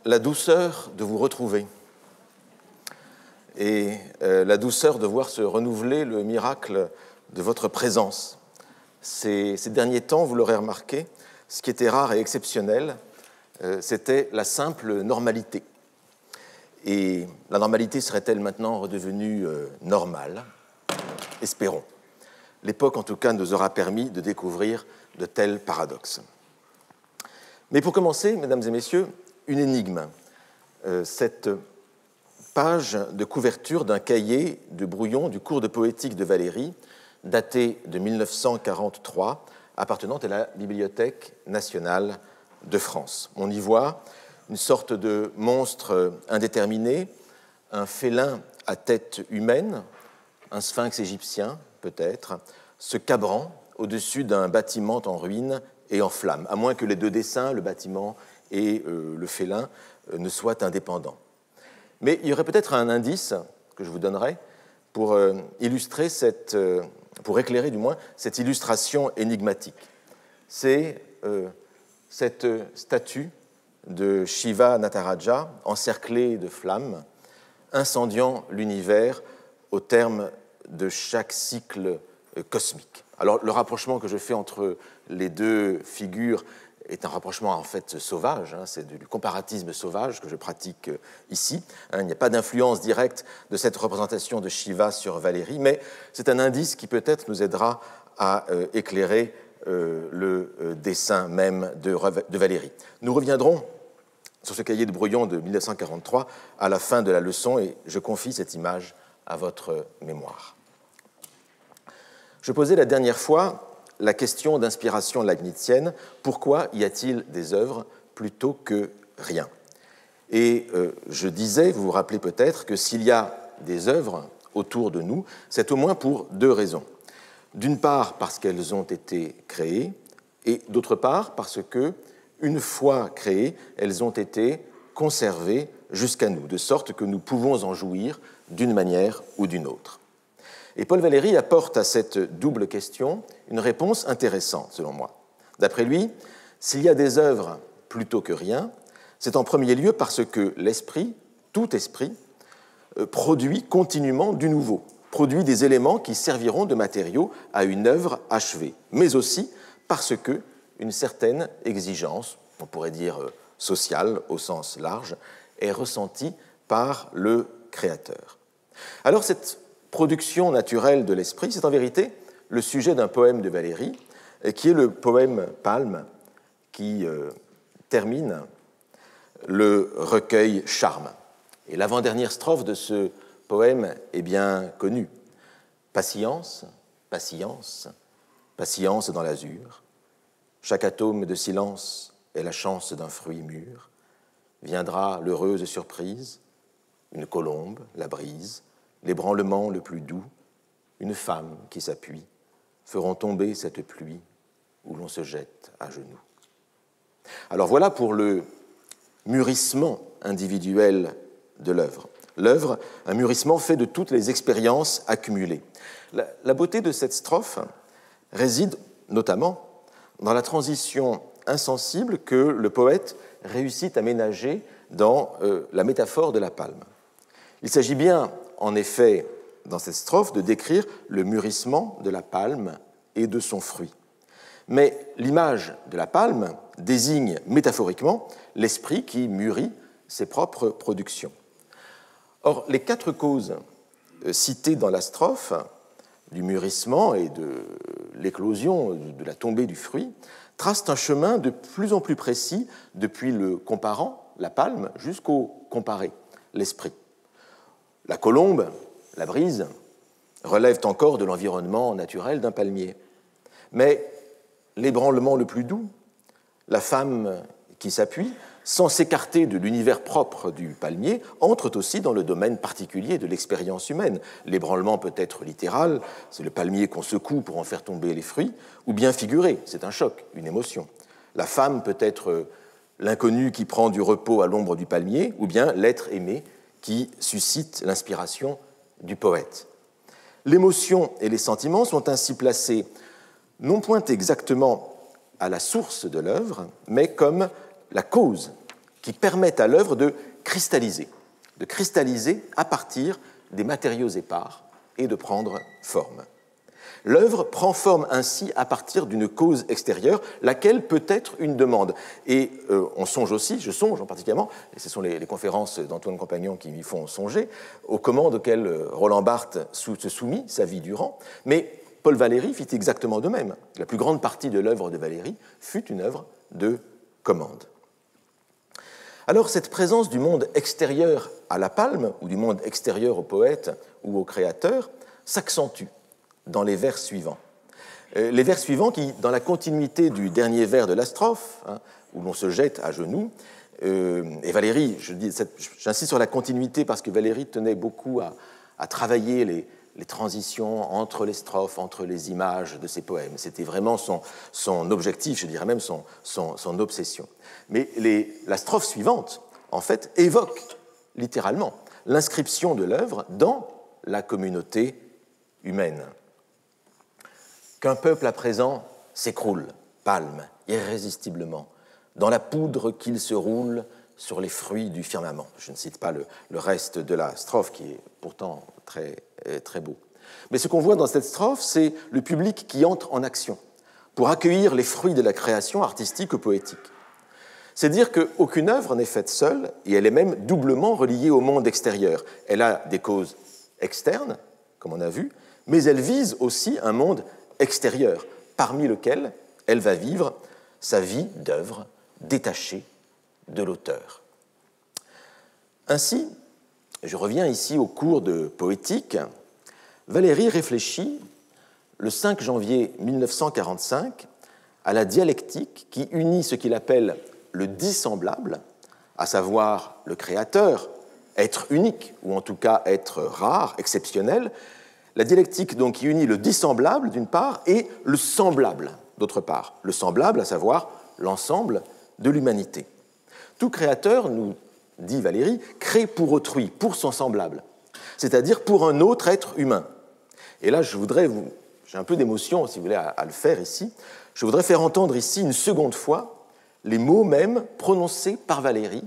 la douceur de vous retrouver et la douceur de voir se renouveler le miracle de votre présence. Ces derniers temps, vous l'aurez remarqué, ce qui était rare et exceptionnel, c'était la simple normalité. Et la normalité serait-elle maintenant redevenue normale? Espérons. L'époque, en tout cas, nous aura permis de découvrir de tels paradoxes. Mais pour commencer, mesdames et messieurs, une énigme. Cette page de couverture d'un cahier de brouillon du cours de poétique de Valéry, daté de 1943, appartenant à la Bibliothèque nationale de France. On y voit une sorte de monstre indéterminé, un félin à tête humaine, un sphinx égyptien peut-être, se cabrant au-dessus d'un bâtiment en ruine et en flammes, à moins que les deux dessins, le bâtiment et le félin, ne soient indépendants. Mais il y aurait peut-être un indice que je vous donnerai pour illustrer pour éclairer du moins cette illustration énigmatique. C'est cette statue de Shiva Nataraja, encerclée de flammes, incendiant l'univers au terme de chaque cycle cosmique. Alors, le rapprochement que je fais entre les deux figures est un rapprochement en fait sauvage, c'est du comparatisme sauvage que je pratique ici. Il n'y a pas d'influence directe de cette représentation de Shiva sur Valéry, mais c'est un indice qui peut-être nous aidera à éclairer le dessin même de Valéry. Nous reviendrons sur ce cahier de brouillon de 1943 à la fin de la leçon et je confie cette image à votre mémoire. Je posais la dernière fois la question d'inspiration leibnizienne, pourquoi y a-t-il des œuvres plutôt que rien? Et je disais, vous vous rappelez peut-être, que s'il y a des œuvres autour de nous, c'est au moins pour deux raisons. D'une part, parce qu'elles ont été créées, et d'autre part, parce que, une fois créées, elles ont été conservées jusqu'à nous, de sorte que nous pouvons en jouir d'une manière ou d'une autre. Et Paul Valéry apporte à cette double question une réponse intéressante, selon moi. D'après lui, s'il y a des œuvres plutôt que rien, c'est en premier lieu parce que l'esprit, tout esprit, produit continuellement du nouveau, produit des éléments qui serviront de matériaux à une œuvre achevée, mais aussi parce que une certaine exigence, on pourrait dire sociale au sens large, est ressentie par le créateur. Alors cette production naturelle de l'esprit, c'est en vérité le sujet d'un poème de Valéry, qui est le poème Palme, qui termine le recueil Charme. Et l'avant-dernière strophe de ce poème est bien connue. Patience, patience, patience dans l'azur. Chaque atome de silence est la chance d'un fruit mûr. Viendra l'heureuse surprise, une colombe, la brise, l'ébranlement le plus doux, une femme qui s'appuie, feront tomber cette pluie où l'on se jette à genoux. Alors voilà pour le mûrissement individuel de l'œuvre. L'œuvre, un mûrissement fait de toutes les expériences accumulées. La beauté de cette strophe réside notamment dans la transition insensible que le poète réussit à ménager dans la métaphore de la palme. Il s'agit bien, en effet, dans cette strophe, de décrire le mûrissement de la palme et de son fruit. Mais l'image de la palme désigne métaphoriquement l'esprit qui mûrit ses propres productions. Or, les quatre causes citées dans la strophe, du mûrissement et de l'éclosion, de la tombée du fruit, tracent un chemin de plus en plus précis depuis le comparant, la palme, jusqu'au comparé, l'esprit. La colombe, la brise, relèvent encore de l'environnement naturel d'un palmier. Mais l'ébranlement le plus doux, la femme qui s'appuie, sans s'écarter de l'univers propre du palmier, entrent aussi dans le domaine particulier de l'expérience humaine. L'ébranlement peut être littéral, c'est le palmier qu'on secoue pour en faire tomber les fruits, ou bien figuré, c'est un choc, une émotion. La femme peut être l'inconnu qui prend du repos à l'ombre du palmier, ou bien l'être aimé qui suscite l'inspiration du poète. L'émotion et les sentiments sont ainsi placés non point exactement à la source de l'œuvre, mais comme la cause qui permettent à l'œuvre de cristalliser à partir des matériaux épars et de prendre forme. L'œuvre prend forme ainsi à partir d'une cause extérieure, laquelle peut être une demande. Et on songe aussi, je songe en particulièrement, et ce sont les conférences d'Antoine Compagnon qui m'y font songer, aux commandes auxquelles Roland Barthes se soumit sa vie durant, mais Paul Valéry fit exactement de même. La plus grande partie de l'œuvre de Valéry fut une œuvre de commande. Alors cette présence du monde extérieur à la palme, ou du monde extérieur au poète ou au créateur, s'accentue dans les vers suivants. Les vers suivants qui, dans la continuité du dernier vers de la strophe, où l'on se jette à genoux, et Valéry, j'insiste sur la continuité parce que Valéry tenait beaucoup à travailler les transitions entre les strophes, entre les images de ses poèmes. C'était vraiment son objectif, je dirais même son obsession. Mais la strophe suivante, en fait, évoque littéralement l'inscription de l'œuvre dans la communauté humaine. Qu'un peuple à présent s'écroule, palme, irrésistiblement, dans la poudre qu'il se roule sur les fruits du firmament. Je ne cite pas le reste de la strophe, qui est pourtant très, très beau. Mais ce qu'on voit dans cette strophe, c'est le public qui entre en action pour accueillir les fruits de la création artistique ou poétique. C'est dire qu'aucune œuvre n'est faite seule, et elle est même doublement reliée au monde extérieur. Elle a des causes externes, comme on a vu, mais elle vise aussi un monde extérieur, parmi lequel elle va vivre sa vie d'œuvre détachée de l'auteur. Ainsi, je reviens ici au cours de Poétique, Valéry réfléchit le 5 janvier 1945 à la dialectique qui unit ce qu'il appelle le dissemblable, à savoir le créateur, être unique, ou en tout cas être rare, exceptionnel, la dialectique donc qui unit le dissemblable d'une part et le semblable d'autre part. Le semblable, à savoir l'ensemble de l'humanité. Tout créateur, nous dit Valéry, crée pour autrui, pour son semblable, c'est-à-dire pour un autre être humain. Et là, j'ai un peu d'émotion, si vous voulez, à le faire ici. Je voudrais faire entendre ici une seconde fois les mots mêmes prononcés par Valéry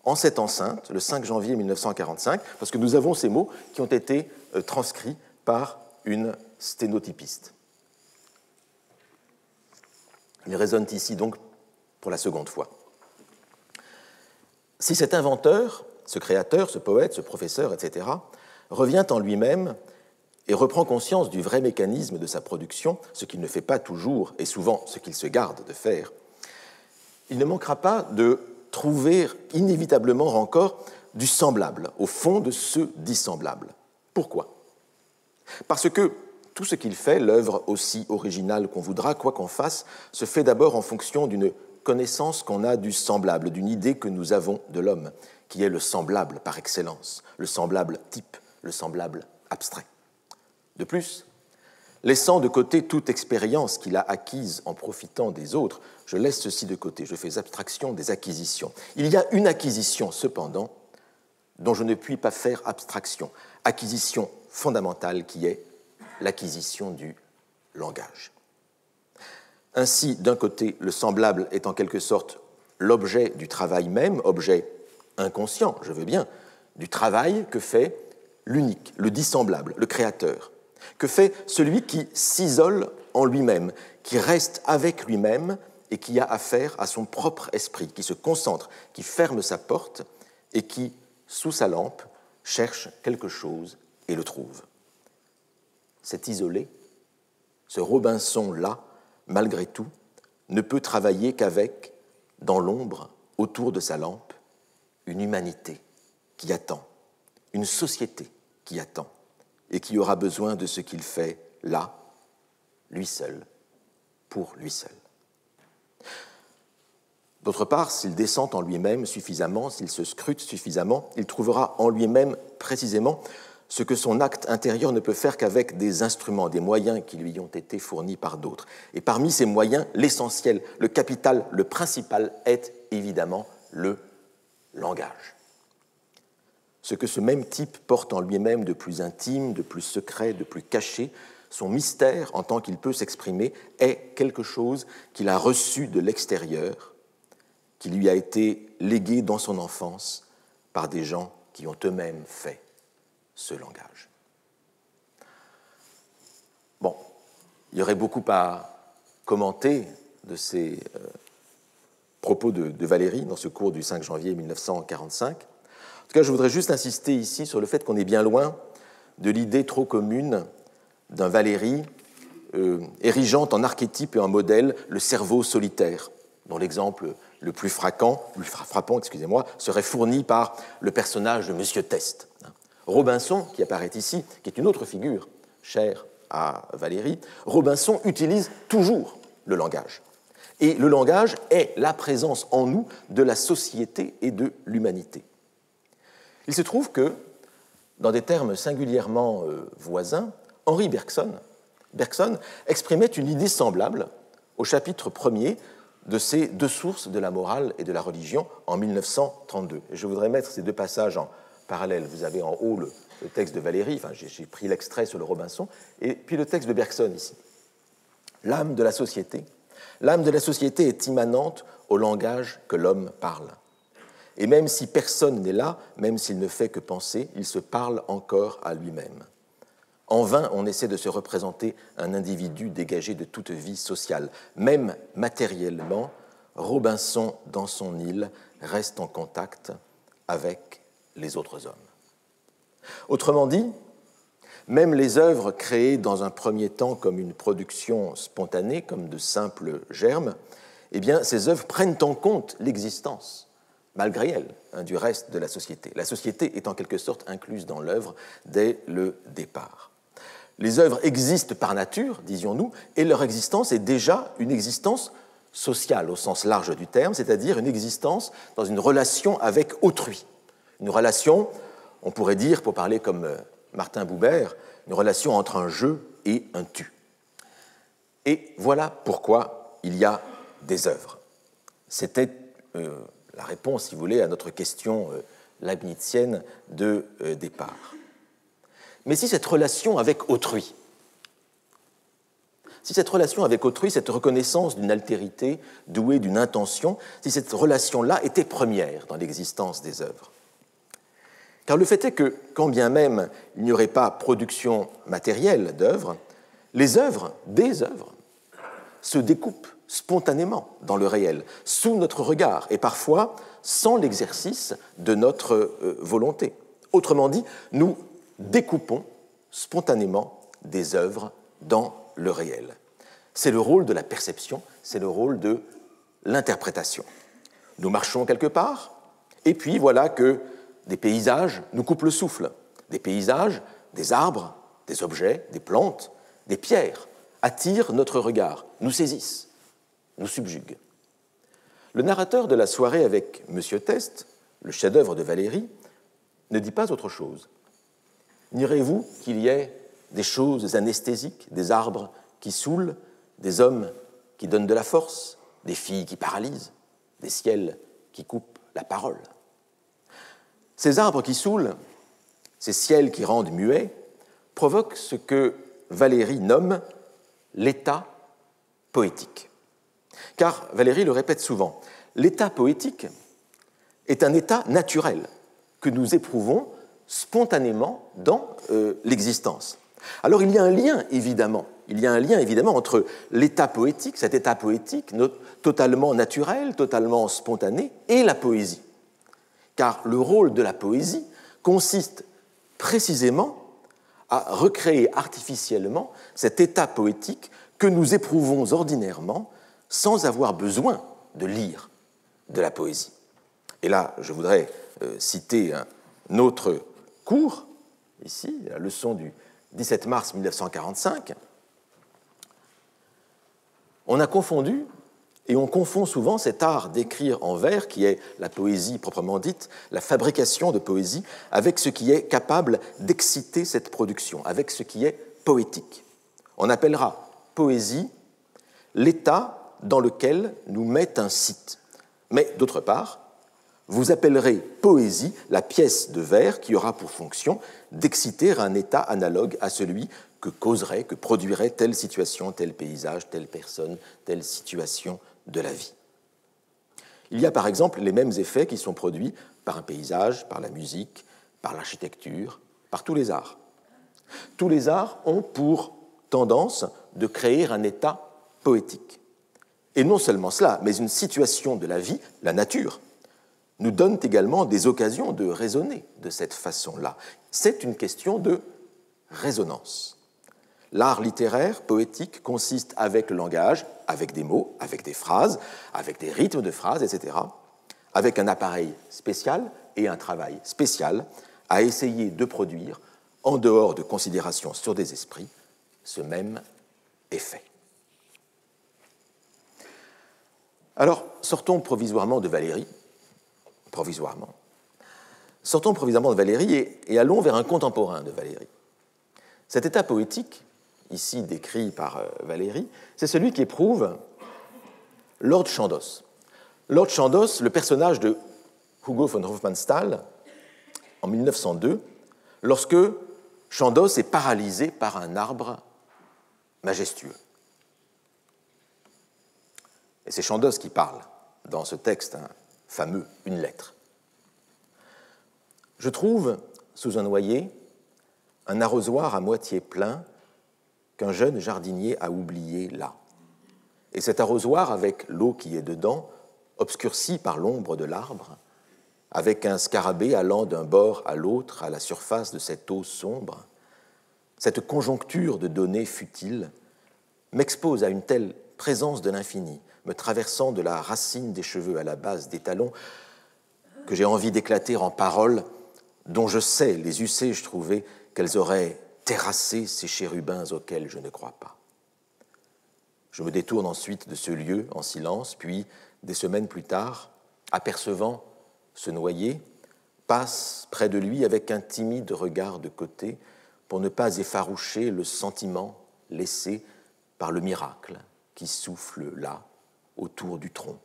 en cette enceinte, le 5 janvier 1945, parce que nous avons ces mots qui ont été transcrits par une sténotypiste. Il résonne ici donc pour la seconde fois. Si cet inventeur, ce créateur, ce poète, ce professeur, etc., revient en lui-même et reprend conscience du vrai mécanisme de sa production, ce qu'il ne fait pas toujours et souvent ce qu'il se garde de faire, il ne manquera pas de trouver inévitablement encore du semblable au fond de ce dissemblable. Pourquoi ? Parce que tout ce qu'il fait, l'œuvre aussi originale qu'on voudra, quoi qu'on fasse, se fait d'abord en fonction d'une connaissance qu'on a du semblable, d'une idée que nous avons de l'homme, qui est le semblable par excellence, le semblable type, le semblable abstrait. De plus, laissant de côté toute expérience qu'il a acquise en profitant des autres, je laisse ceci de côté, je fais abstraction des acquisitions. Il y a une acquisition, cependant, dont je ne puis pas faire abstraction, acquisition fondamentale qui est l'acquisition du langage. Ainsi, d'un côté, le semblable est en quelque sorte l'objet du travail même, objet inconscient, je veux bien, du travail que fait l'unique, le dissemblable, le créateur, que fait celui qui s'isole en lui-même, qui reste avec lui-même et qui a affaire à son propre esprit, qui se concentre, qui ferme sa porte et qui, sous sa lampe, cherche quelque chose et le trouve. Cet isolé, ce Robinson-là, malgré tout, ne peut travailler qu'avec, dans l'ombre, autour de sa lampe, une humanité qui attend, une société qui attend, et qui aura besoin de ce qu'il fait là, lui seul, pour lui seul. D'autre part, s'il descend en lui-même suffisamment, s'il se scrute suffisamment, il trouvera en lui-même précisément ce que son acte intérieur ne peut faire qu'avec des instruments, des moyens qui lui ont été fournis par d'autres. Et parmi ces moyens, l'essentiel, le capital, le principal est évidemment le langage. Ce que ce même type porte en lui-même de plus intime, de plus secret, de plus caché, son mystère en tant qu'il peut s'exprimer, est quelque chose qu'il a reçu de l'extérieur qui lui a été légué dans son enfance par des gens qui ont eux-mêmes fait ce langage. Bon, il y aurait beaucoup à commenter de ces propos de Valéry dans ce cours du 5 janvier 1945. En tout cas, je voudrais juste insister ici sur le fait qu'on est bien loin de l'idée trop commune d'un Valéry érigeant en archétype et en modèle le cerveau solitaire, dont l'exemple le plus frappant, serait fourni par le personnage de Monsieur Teste. Robinson, qui apparaît ici, qui est une autre figure chère à Valéry, Robinson utilise toujours le langage. Et le langage est la présence en nous de la société et de l'humanité. Il se trouve que, dans des termes singulièrement voisins, Henri Bergson exprimait une idée semblable au chapitre 1er de ces deux sources de la morale et de la religion en 1932. Je voudrais mettre ces deux passages en parallèle. Vous avez en haut le texte de Valéry, enfin, j'ai pris l'extrait sur le Robinson, et puis le texte de Bergson ici. L'âme de la société est immanente au langage que l'homme parle. Et même si personne n'est là, même s'il ne fait que penser, il se parle encore à lui-même. En vain, on essaie de se représenter un individu dégagé de toute vie sociale. Même matériellement, Robinson, dans son île, reste en contact avec les autres hommes. Autrement dit, même les œuvres créées dans un premier temps comme une production spontanée, comme de simples germes, eh bien, ces œuvres prennent en compte l'existence, malgré elle, du reste de la société. La société est en quelque sorte incluse dans l'œuvre dès le départ. Les œuvres existent par nature, disions-nous, et leur existence est déjà une existence sociale au sens large du terme, c'est-à-dire une existence dans une relation avec autrui. Une relation, on pourrait dire, pour parler comme Martin Buber, une relation entre un je et un tu. Et voilà pourquoi il y a des œuvres. C'était la réponse, si vous voulez, à notre question leibnizienne de départ. Mais si cette relation avec autrui, cette reconnaissance d'une altérité douée d'une intention, si cette relation-là était première dans l'existence des œuvres. Car le fait est que, quand bien même il n'y aurait pas production matérielle d'œuvres, des œuvres, se découpent spontanément dans le réel, sous notre regard, et parfois sans l'exercice de notre volonté. Autrement dit, nous découpons spontanément des œuvres dans le réel. C'est le rôle de la perception, c'est le rôle de l'interprétation. Nous marchons quelque part, et puis voilà que des paysages nous coupent le souffle. Des paysages, des arbres, des objets, des plantes, des pierres attirent notre regard, nous saisissent, nous subjuguent. Le narrateur de la soirée avec Monsieur Teste, le chef-d'œuvre de Valéry, ne dit pas autre chose. N'irez-vous qu'il y ait des choses anesthésiques, des arbres qui saoulent, des hommes qui donnent de la force, des filles qui paralysent, des ciels qui coupent la parole? Ces arbres qui saoulent, ces ciels qui rendent muets, provoquent ce que Valéry nomme l'état poétique. Car, Valéry le répète souvent, l'état poétique est un état naturel que nous éprouvons spontanément dans l'existence. Alors il y a un lien évidemment entre l'état poétique, cet état poétique totalement naturel, totalement spontané, et la poésie. Car le rôle de la poésie consiste précisément à recréer artificiellement cet état poétique que nous éprouvons ordinairement sans avoir besoin de lire de la poésie. Et là, je voudrais citer un autre cours, ici, la leçon du 17 mars 1945. On a confondu, et on confond souvent cet art d'écrire en vers, qui est la poésie proprement dite, la fabrication de poésie, avec ce qui est capable d'exciter cette production, avec ce qui est poétique. On appellera poésie l'état dans lequel nous met un site. Mais d'autre part, vous appellerez poésie la pièce de vers qui aura pour fonction d'exciter un état analogue à celui que causerait, que produirait telle situation, tel paysage, telle personne, telle situation de la vie. Il y a par exemple les mêmes effets qui sont produits par un paysage, par la musique, par l'architecture, par tous les arts. Tous les arts ont pour tendance de créer un état poétique. Et non seulement cela, mais une situation de la vie, la nature, nous donne également des occasions de raisonner de cette façon-là. C'est une question de résonance. L'art littéraire, poétique, consiste avec le langage, avec des mots, avec des phrases, avec des rythmes de phrases, etc., avec un appareil spécial et un travail spécial à essayer de produire, en dehors de considérations sur des esprits, ce même effet. Alors, sortons provisoirement de Valéry, et allons vers un contemporain de Valéry. Cet état poétique, ici décrit par Valéry, c'est celui qu'éprouve Lord Chandos. Lord Chandos, le personnage de Hugo von Hofmannsthal, en 1902, lorsque Chandos est paralysé par un arbre majestueux. Et c'est Chandos qui parle dans ce texte fameux, Une lettre. Je trouve, sous un noyer, un arrosoir à moitié plein qu'un jeune jardinier a oublié là. Et cet arrosoir, avec l'eau qui est dedans, obscurci par l'ombre de l'arbre, avec un scarabée allant d'un bord à l'autre à la surface de cette eau sombre, cette conjoncture de données futiles m'expose à une telle présence de l'infini, me traversant de la racine des cheveux à la base des talons, que j'ai envie d'éclater en paroles dont je sais, les eussé-je trouvé, qu'elles auraient terrassé ces chérubins auxquels je ne crois pas. Je me détourne ensuite de ce lieu en silence, puis, des semaines plus tard, apercevant ce noyer, passe près de lui avec un timide regard de côté pour ne pas effaroucher le sentiment laissé par le miracle qui souffle là, autour du tronc.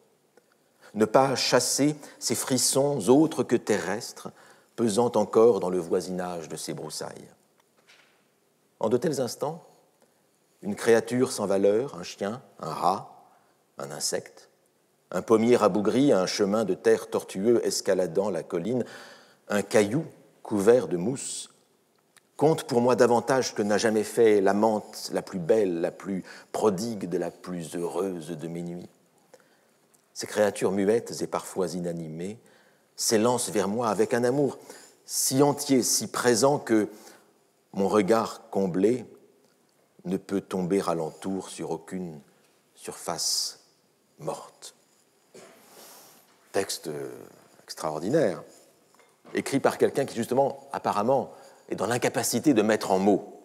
Ne pas chasser ces frissons autres que terrestres, pesant encore dans le voisinage de ces broussailles. En de tels instants, une créature sans valeur, un chien, un rat, un insecte, un pommier rabougri, un chemin de terre tortueux escaladant la colline, un caillou couvert de mousse, compte pour moi davantage que n'a jamais fait l'amante la plus belle, la plus prodigue de la plus heureuse de mes nuits. Ces créatures muettes et parfois inanimées s'élancent vers moi avec un amour si entier, si présent que mon regard comblé ne peut tomber alentour sur aucune surface morte. Texte extraordinaire, écrit par quelqu'un qui, justement, apparemment, est dans l'incapacité de mettre en mots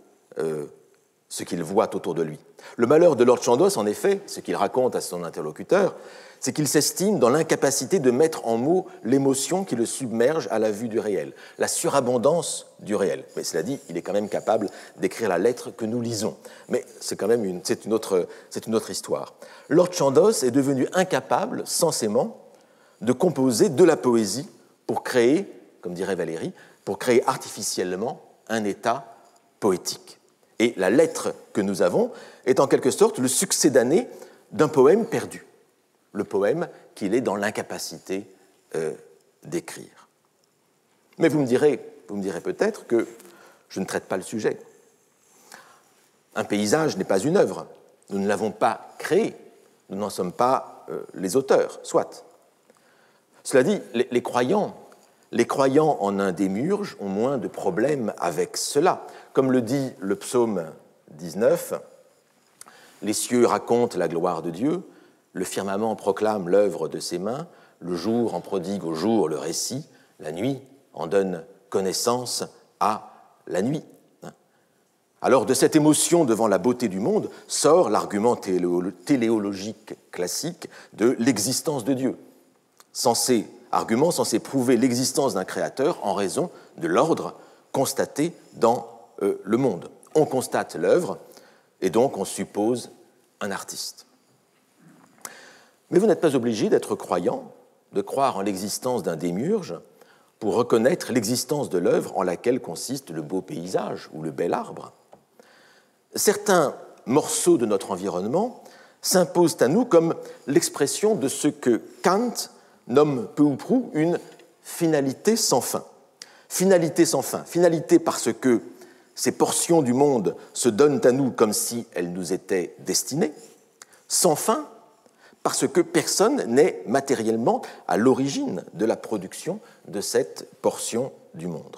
ce qu'il voit autour de lui. Le malheur de Lord Chandos, en effet, ce qu'il raconte à son interlocuteur, c'est qu'il s'estime dans l'incapacité de mettre en mots l'émotion qui le submerge à la vue du réel, la surabondance du réel. Mais cela dit, il est quand même capable d'écrire la lettre que nous lisons. Mais c'est quand même une autre histoire. Lord Chandos est devenu incapable, sensément, de composer de la poésie pour créer, comme dirait Valéry, pour créer artificiellement un état poétique. Et la lettre que nous avons est en quelque sorte le succédané d'un poème perdu, le poème qu'il est dans l'incapacité d'écrire. Mais vous me direz peut-être que je ne traite pas le sujet. Un paysage n'est pas une œuvre. Nous ne l'avons pas créé. Nous n'en sommes pas les auteurs, soit. Cela dit, les croyants en un démiurge ont moins de problèmes avec cela. Comme le dit le psaume 19, les cieux racontent la gloire de Dieu, le firmament proclame l'œuvre de ses mains, le jour en prodigue au jour le récit, la nuit en donne connaissance à la nuit. Alors de cette émotion devant la beauté du monde sort l'argument téléologique classique de l'existence de Dieu, argument censé prouver l'existence d'un créateur en raison de l'ordre constaté dans le monde. On constate l'œuvre et donc on suppose un artiste. Mais vous n'êtes pas obligé d'être croyant, de croire en l'existence d'un démiurge pour reconnaître l'existence de l'œuvre en laquelle consiste le beau paysage ou le bel arbre. Certains morceaux de notre environnement s'imposent à nous comme l'expression de ce que Kant nomme peu ou prou une finalité sans fin. Finalité sans fin. Finalité parce que ces portions du monde se donnent à nous comme si elles nous étaient destinées. Sans fin parce que personne n'est matériellement à l'origine de la production de cette portion du monde.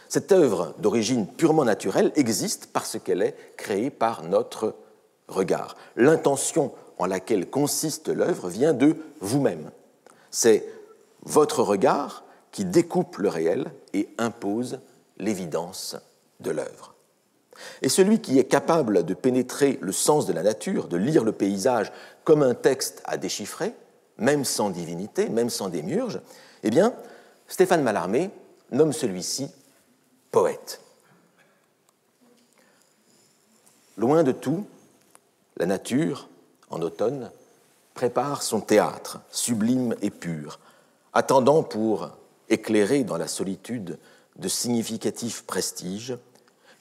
Cette œuvre d'origine purement naturelle existe parce qu'elle est créée par notre regard. L'intention en laquelle consiste l'œuvre vient de vous-même. C'est votre regard qui découpe le réel et impose l'évidence de l'œuvre. Et celui qui est capable de pénétrer le sens de la nature, de lire le paysage comme un texte à déchiffrer, même sans divinité, même sans démiurge, eh bien, Stéphane Mallarmé nomme celui-ci poète. Loin de tout, la nature, en automne, prépare son théâtre, sublime et pur, attendant pour éclairer dans la solitude de significatifs prestiges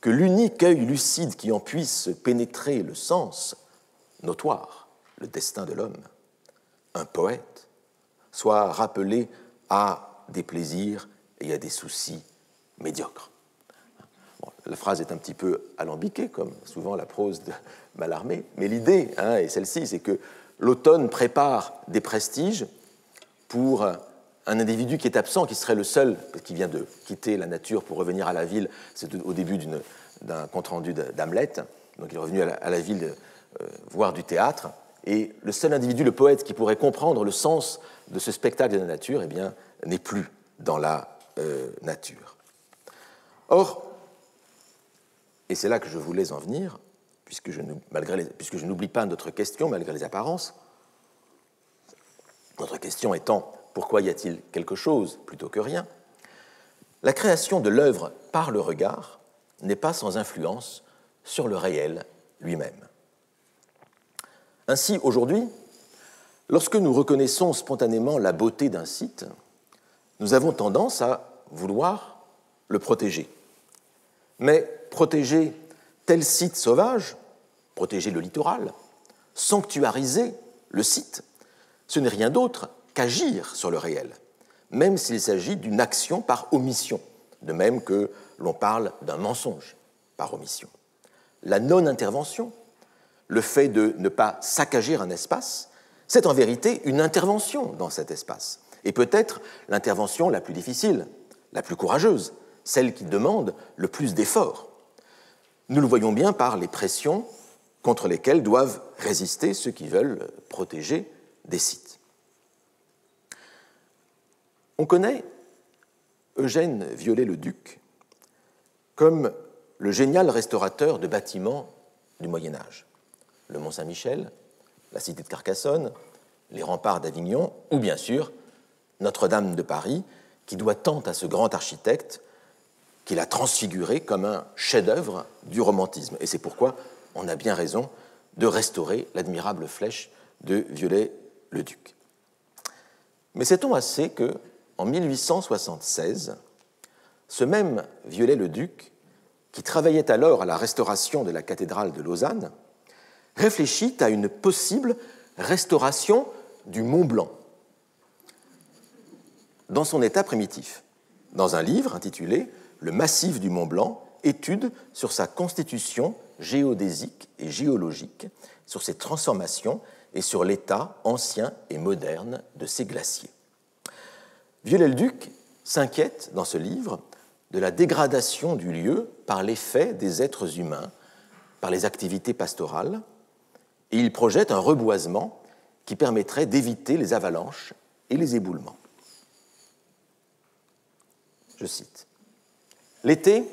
que l'unique œil lucide qui en puisse pénétrer le sens notoire, le destin de l'homme, un poète, soit rappelé à des plaisirs et à des soucis médiocres. Bon, la phrase est un petit peu alambiquée, comme souvent la prose de Mallarmé, mais l'idée est celle-ci, c'est que l'automne prépare des prestiges pour un individu qui est absent, qui serait le seul, qui vient de quitter la nature pour revenir à la ville. C'est au début d'un compte-rendu d'Hamlet. Donc il est revenu à la ville voir du théâtre. Et le seul individu, le poète, qui pourrait comprendre le sens de ce spectacle de la nature, eh bien, n'est plus dans la nature. Or, et c'est là que je voulais en venir, puisque je n'oublie pas notre question, malgré les apparences, notre question étant pourquoi y a-t-il quelque chose plutôt que rien? La création de l'œuvre par le regard n'est pas sans influence sur le réel lui-même. Ainsi, aujourd'hui, lorsque nous reconnaissons spontanément la beauté d'un site, nous avons tendance à vouloir le protéger. Mais protéger tel site sauvage, protéger le littoral, sanctuariser le site, ce n'est rien d'autre qu'agir sur le réel, même s'il s'agit d'une action par omission, de même que l'on parle d'un mensonge par omission. La non-intervention, le fait de ne pas saccager un espace, c'est en vérité une intervention dans cet espace, et peut-être l'intervention la plus difficile, la plus courageuse, celle qui demande le plus d'efforts. Nous le voyons bien par les pressions contre lesquelles doivent résister ceux qui veulent protéger des sites. On connaît Eugène Viollet-le-Duc comme le génial restaurateur de bâtiments du Moyen-Âge. Le Mont-Saint-Michel, la cité de Carcassonne, les remparts d'Avignon, ou bien sûr Notre-Dame de Paris, qui doit tant à ce grand architecte qu'il a transfiguré comme un chef-d'œuvre du romantisme. Et c'est pourquoi on a bien raison de restaurer l'admirable flèche de Viollet-le-Duc. Mais sait-on assez que, en 1876, ce même Viollet-le-Duc, qui travaillait alors à la restauration de la cathédrale de Lausanne, réfléchit à une possible restauration du Mont Blanc dans son état primitif, dans un livre intitulé « Le massif du Mont Blanc, étude sur sa constitution géodésique et géologique, sur ses transformations et sur l'état ancien et moderne de ses glaciers ». Viollet-le-Duc s'inquiète dans ce livre de la dégradation du lieu par l'effet des êtres humains, par les activités pastorales, et il projette un reboisement qui permettrait d'éviter les avalanches et les éboulements. Je cite. L'été,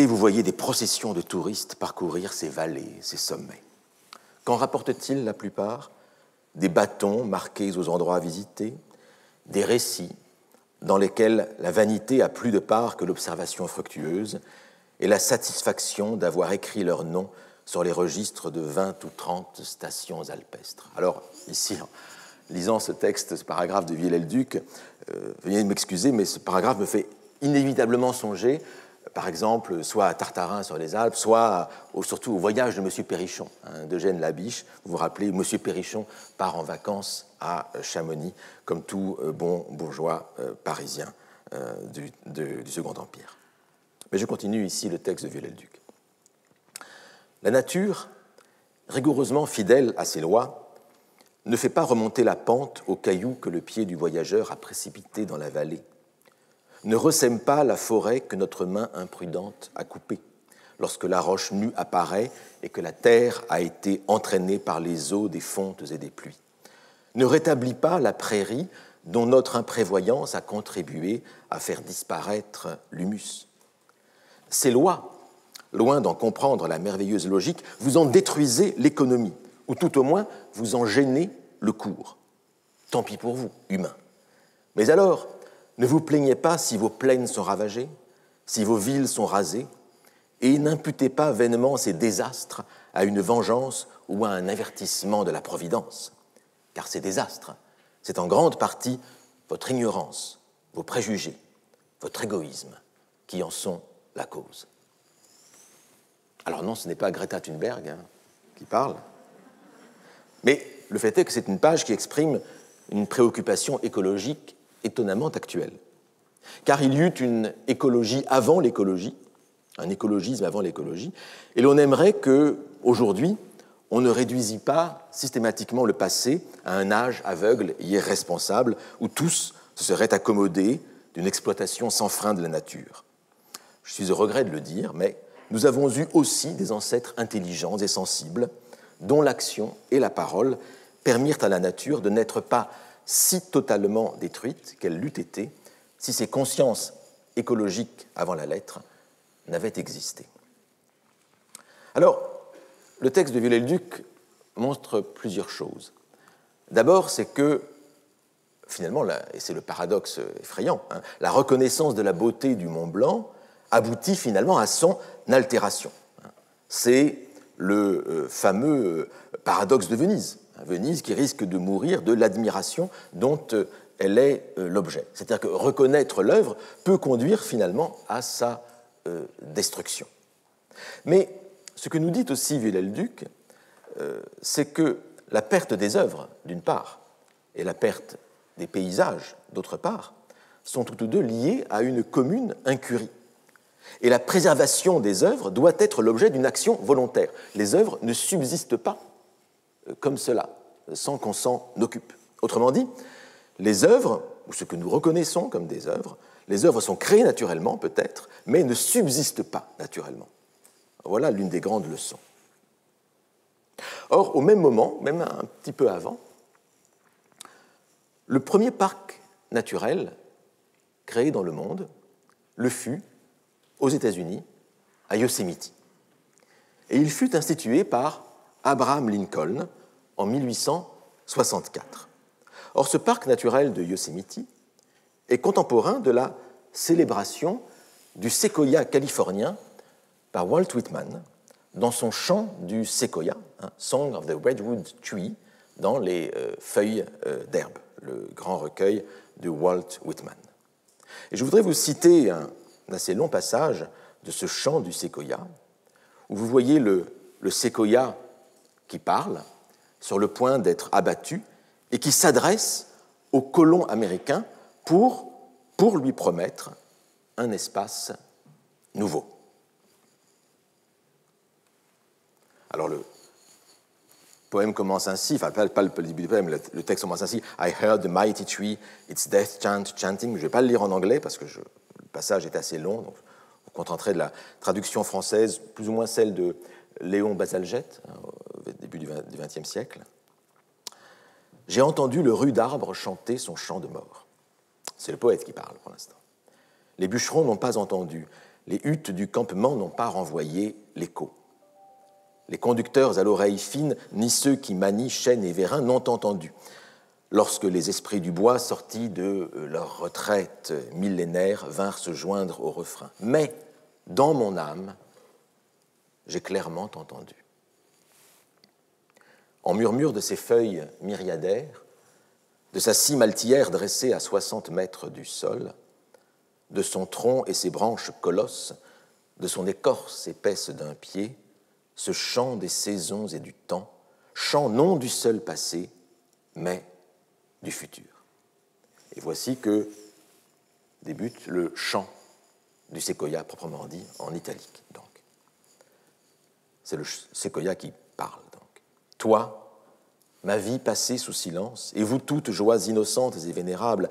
vous voyez des processions de touristes parcourir ces vallées, ces sommets. Qu'en rapportent-ils la plupart? Des bâtons marqués aux endroits à visiter, des récits dans lesquels la vanité a plus de part que l'observation fructueuse et la satisfaction d'avoir écrit leur nom sur les registres de 20 ou 30 stations alpestres. Alors, ici, en lisant ce texte, ce paragraphe de Viollet-le-Duc, veuillez m'excuser, mais ce paragraphe me fait inévitablement songer, par exemple, soit à Tartarin sur les Alpes, soit surtout au voyage de M. Perrichon, d'Eugène Labiche. Vous vous rappelez, M. Perrichon part en vacances à Chamonix, comme tout bon bourgeois parisien du Second Empire. Mais je continue ici le texte de Viollet-le-Duc. La nature, rigoureusement fidèle à ses lois, ne fait pas remonter la pente aux cailloux que le pied du voyageur a précipité dans la vallée, ne ressème pas la forêt que notre main imprudente a coupée, lorsque la roche nue apparaît et que la terre a été entraînée par les eaux des fontes et des pluies, ne rétablit pas la prairie dont notre imprévoyance a contribué à faire disparaître l'humus. Ces lois, loin d'en comprendre la merveilleuse logique, vous en détruisez l'économie, ou tout au moins vous en gênez le cours. Tant pis pour vous, humains. Mais alors, ne vous plaignez pas si vos plaines sont ravagées, si vos villes sont rasées, et n'imputez pas vainement ces désastres à une vengeance ou à un avertissement de la Providence. Car ces désastres, c'est en grande partie votre ignorance, vos préjugés, votre égoïsme qui en sont la cause. Alors non, ce n'est pas Greta Thunberg qui parle, mais le fait est que c'est une page qui exprime une préoccupation écologique étonnamment actuelle. Car il y eut une écologie avant l'écologie, un écologisme avant l'écologie, et l'on aimerait qu'aujourd'hui, on ne réduisit pas systématiquement le passé à un âge aveugle et irresponsable où tous se seraient accommodés d'une exploitation sans frein de la nature. Je suis au regret de le dire, mais nous avons eu aussi des ancêtres intelligents et sensibles dont l'action et la parole permirent à la nature de n'être pas si totalement détruite qu'elle l'eût été si ces consciences écologiques avant la lettre n'avaient existé. Alors, le texte de Viollet-le-Duc montre plusieurs choses. D'abord, c'est que, finalement, et c'est le paradoxe effrayant, la reconnaissance de la beauté du Mont Blanc aboutit finalement à son altération. C'est le fameux paradoxe de Venise. Venise qui risque de mourir de l'admiration dont elle est l'objet. C'est-à-dire que reconnaître l'œuvre peut conduire finalement à sa destruction. Mais ce que nous dit aussi Viollet-le-Duc, c'est que la perte des œuvres, d'une part, et la perte des paysages, d'autre part, sont toutes deux liées à une commune incurie. Et la préservation des œuvres doit être l'objet d'une action volontaire. Les œuvres ne subsistent pas comme cela, sans qu'on s'en occupe. Autrement dit, les œuvres, ou ce que nous reconnaissons comme des œuvres, les œuvres sont créées naturellement, peut-être, mais ne subsistent pas naturellement. Voilà l'une des grandes leçons. Or, au même moment, même un petit peu avant, le premier parc naturel créé dans le monde le fut aux États-Unis, à Yosemite. Et il fut institué par Abraham Lincoln en 1864. Or, ce parc naturel de Yosemite est contemporain de la célébration du séquoia californien par Walt Whitman dans son chant du séquoia, Song of the Redwood Tree, dans les feuilles d'herbe, le grand recueil de Walt Whitman. Et je voudrais vous citer un assez long passage de ce chant du séquoia, où vous voyez le séquoia qui parle, sur le point d'être abattu, et qui s'adresse aux colons américains pour lui promettre un espace nouveau. Alors le poème commence ainsi, enfin pas le début du poème, le texte commence ainsi. I heard the mighty tree, its death chant chanting. Je ne vais pas le lire en anglais parce que le passage est assez long, donc vous contenterez de la traduction française, plus ou moins celle de Léon Bazalgette, au début du XXe siècle. J'ai entendu le rude arbre chanter son chant de mort. C'est le poète qui parle pour l'instant. Les bûcherons n'ont pas entendu, les huttes du campement n'ont pas renvoyé l'écho. Les conducteurs à l'oreille fine, ni ceux qui manient chêne et vérin n'ont entendu, lorsque les esprits du bois, sortis de leur retraite millénaire, vinrent se joindre au refrain. Mais, dans mon âme, j'ai clairement entendu. En murmure de ses feuilles myriadaires, de sa cime altière dressée à 60 mètres du sol, de son tronc et ses branches colosses, de son écorce épaisse d'un pied, ce chant des saisons et du temps, chant non du seul passé, mais du futur. Et voici que débute le chant du séquoia proprement dit, en italique. Donc. C'est le séquoia qui parle. Donc. Toi, ma vie passée sous silence, et vous toutes joies innocentes et vénérables,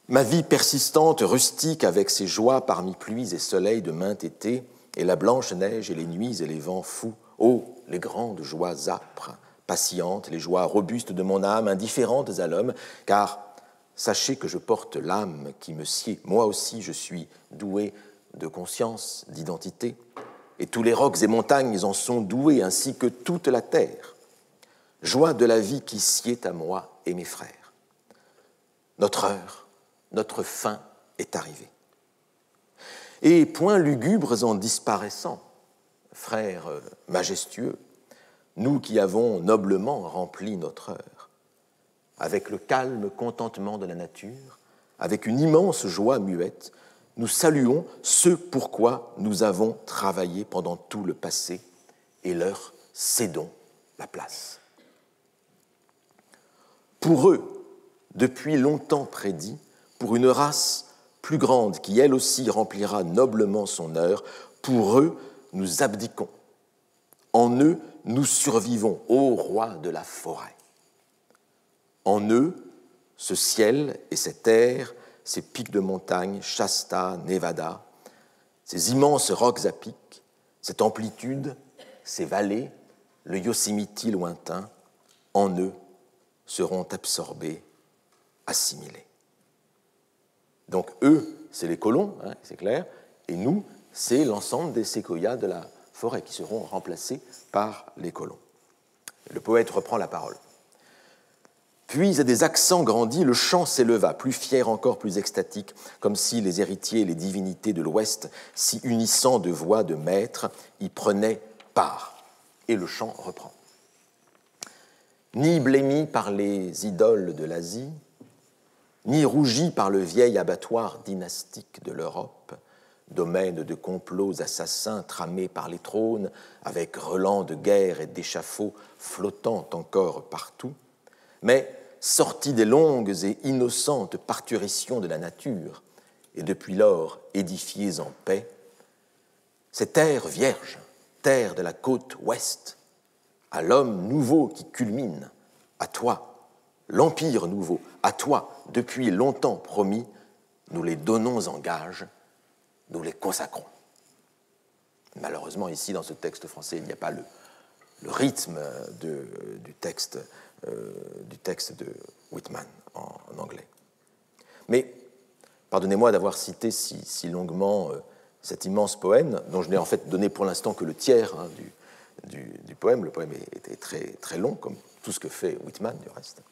ma vie persistante, rustique, avec ses joies parmi pluies et soleils de maint été, et la blanche neige et les nuits et les vents fous, ô les grandes joies âpres, patientes, les joies robustes de mon âme, indifférentes à l'homme, car sachez que je porte l'âme qui me sied. Moi aussi, je suis doué de conscience, d'identité, et tous les rocs et montagnes en sont doués, ainsi que toute la terre. Joie de la vie qui sied à moi et mes frères. Notre heure, notre fin est arrivée. Et point lugubres en disparaissant, frères majestueux, nous qui avons noblement rempli notre heure, avec le calme contentement de la nature, avec une immense joie muette, nous saluons ce pourquoi nous avons travaillé pendant tout le passé et leur cédons la place. Pour eux, depuis longtemps prédit, pour une race plus grande qui elle aussi remplira noblement son heure, pour eux, nous abdiquons. En eux, nous survivons, ô roi de la forêt. En eux, ce ciel et cette terre, ces pics de montagne, Shasta, Nevada, ces immenses rocs à pics, cette amplitude, ces vallées, le Yosemite lointain, en eux seront absorbés, assimilés. Donc eux, c'est les colons, hein, c'est clair, et nous, c'est l'ensemble des séquoias de la forêt qui seront remplacés par les colons. Le poète reprend la parole. Puis, à des accents grandis, le chant s'éleva, plus fier encore, plus extatique, comme si les héritiers et les divinités de l'Ouest, si unissant de voix de maître, y prenaient part. Et le chant reprend. Ni blêmi par les idoles de l'Asie, ni rougi par le vieil abattoir dynastique de l'Europe, domaine de complots assassins tramés par les trônes, avec relents de guerre et d'échafauds flottant encore partout, mais sortis des longues et innocentes parturitions de la nature, et depuis lors édifiés en paix, cette terre vierge, terre de la côte ouest, à l'homme nouveau qui culmine, à toi, l'empire nouveau, à toi, depuis longtemps promis, nous les donnons en gage, nous les consacrons. Malheureusement, ici, dans ce texte français, il n'y a pas le rythme du texte de Whitman en anglais. Mais pardonnez-moi d'avoir cité si longuement cet immense poème, dont je n'ai en fait donné pour l'instant que le tiers du poème. Le poème était très, très long, comme tout ce que fait Whitman, du reste.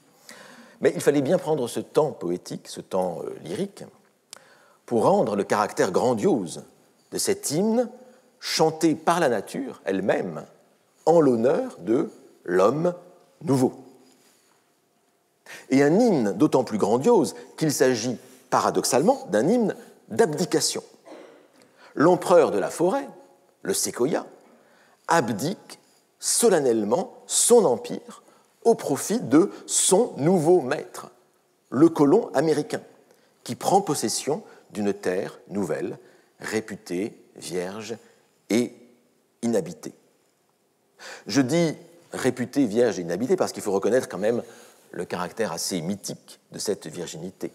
Mais il fallait bien prendre ce temps poétique, ce temps lyrique, pour rendre le caractère grandiose de cet hymne chanté par la nature elle-même en l'honneur de l'homme nouveau. Et un hymne d'autant plus grandiose qu'il s'agit paradoxalement d'un hymne d'abdication. L'empereur de la forêt, le séquoia, abdique solennellement son empire au profit de son nouveau maître, le colon américain, qui prend possession d'une terre nouvelle, réputée vierge et inhabitée. Je dis réputée vierge et inhabitée parce qu'il faut reconnaître quand même le caractère assez mythique de cette virginité,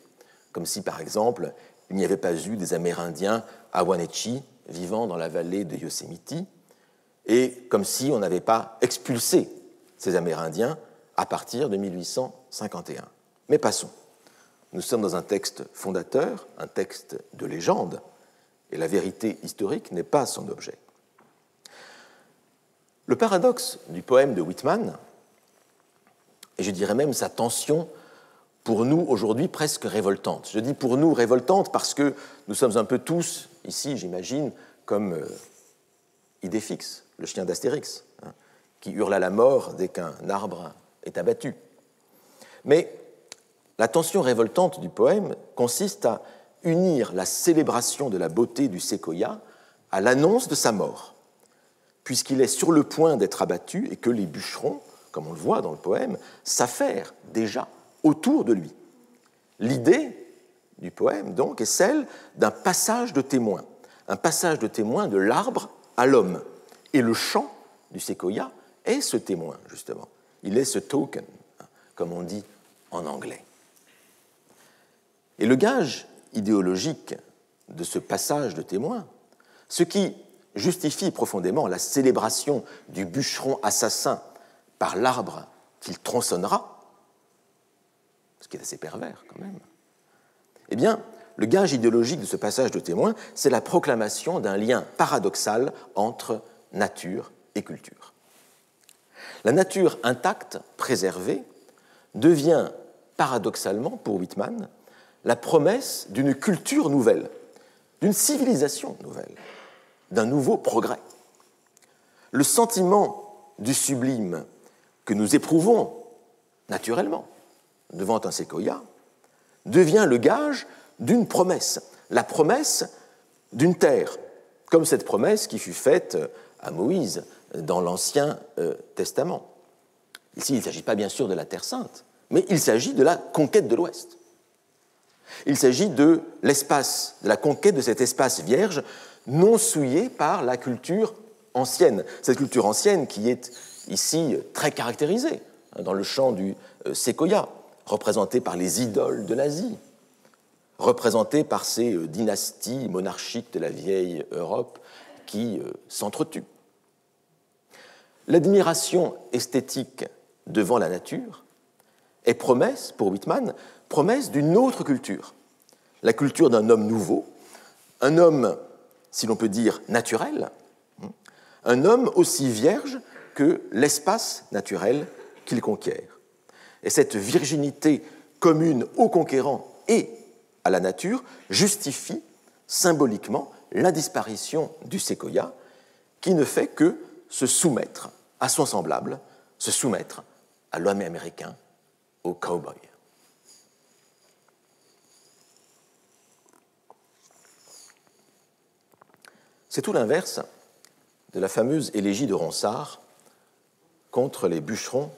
comme si, par exemple, il n'y avait pas eu des Amérindiens à Wenatchee vivant dans la vallée de Yosemite, et comme si on n'avait pas expulsé ces Amérindiens à partir de 1851. Mais passons. Nous sommes dans un texte fondateur, un texte de légende, et la vérité historique n'est pas son objet. Le paradoxe du poème de Whitman, et je dirais même sa tension pour nous aujourd'hui presque révoltante. Je dis pour nous révoltante parce que nous sommes un peu tous, ici j'imagine, comme Idéfix, le chien d'Astérix, hein, qui hurle à la mort dès qu'un arbre est abattu. Mais la tension révoltante du poème consiste à unir la célébration de la beauté du séquoia à l'annonce de sa mort, puisqu'il est sur le point d'être abattu et que les bûcherons, comme on le voit dans le poème, s'affairent déjà autour de lui. L'idée du poème, donc, est celle d'un passage de témoin, un passage de témoin de l'arbre à l'homme. Et le chant du séquoia est ce témoin, justement. Il est ce token, comme on dit en anglais. Et le gage idéologique de ce passage de témoin, ce qui justifie profondément la célébration du bûcheron assassin par l'arbre qu'il tronçonnera, ce qui est assez pervers quand même, eh bien, le gage idéologique de ce passage de témoin, c'est la proclamation d'un lien paradoxal entre nature et culture. La nature intacte, préservée, devient paradoxalement, pour Whitman, la promesse d'une culture nouvelle, d'une civilisation nouvelle, d'un nouveau progrès. Le sentiment du sublime que nous éprouvons naturellement devant un séquoia devient le gage d'une promesse, la promesse d'une terre, comme cette promesse qui fut faite à Moïse dans l'Ancien Testament. Ici, il ne s'agit pas bien sûr de la Terre sainte, mais il s'agit de la conquête de l'Ouest. Il s'agit de l'espace, de la conquête de cet espace vierge non souillé par la culture ancienne. Cette culture ancienne qui est ici très caractérisée dans le chant du séquoia, représentée par les idoles de l'Asie, représentée par ces dynasties monarchiques de la vieille Europe qui s'entretuent. L'admiration esthétique devant la nature est promesse, pour Whitman, promesse d'une autre culture, la culture d'un homme nouveau, un homme, si l'on peut dire, naturel, un homme aussi vierge que l'espace naturel qu'il conquiert. Et cette virginité commune aux conquérants et à la nature justifie symboliquement la disparition du séquoia qui ne fait que se soumettre à son semblable, se soumettre à l'homme américain, au cow-boy. C'est tout l'inverse de la fameuse élégie de Ronsard contre les bûcherons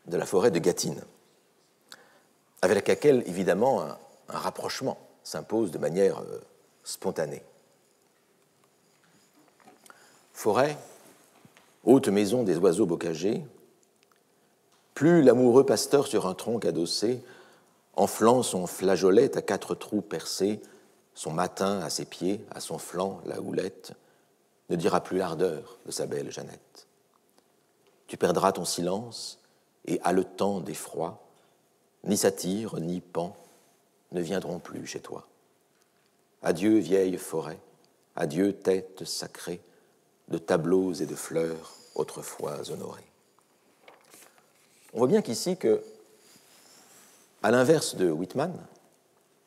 de la forêt de Gâtine, avec laquelle, évidemment, un rapprochement s'impose de manière spontanée. Forêt, haute maison des oiseaux bocagers, plus l'amoureux pasteur sur un tronc adossé, enflant son flageolet à 4 trous percés, son matin à ses pieds, à son flanc, la houlette, ne dira plus l'ardeur de sa belle Jeannette. Tu perdras ton silence, et haletant d'effroi, ni satyre, ni pan ne viendront plus chez toi. Adieu, vieille forêt, adieu, tête sacrée, de tableaux et de fleurs autrefois honorées. On voit bien qu'ici que, à l'inverse de Whitman,